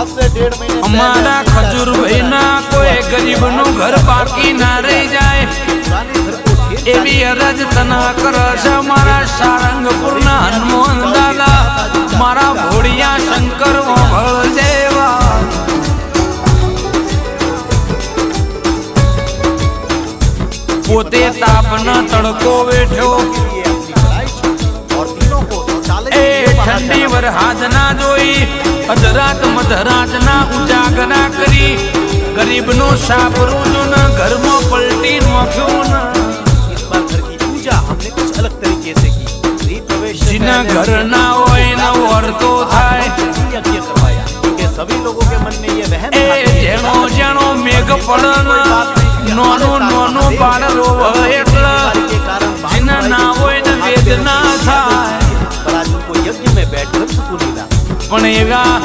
અમારા ખજૂરભાઈ ના કોઈ ગરીબ નું ઘર બાકી ના રહી જાય એવી અરજ તને કરશે મારા સારંગપુર ના હનુમાન દાદા મારા ભોળિયા શંકર ઓભળ જેવા પોતે તાપનો તડકો વેઠ્યો એ ઠંડી વરહાદ ના જોઈ અધરાત મધરાત ના ઉજાગરા કરી ગરીબ નો સાપરું જો ન ઘરમાં પલટી નોખ્યું जिना घर ना होए न वर्तो थाय ए जेनो जेनो मेघ पड़न नोनो नोनो बाळ रोव એટલે जिना ना होए न वेदना थाय પણ એવા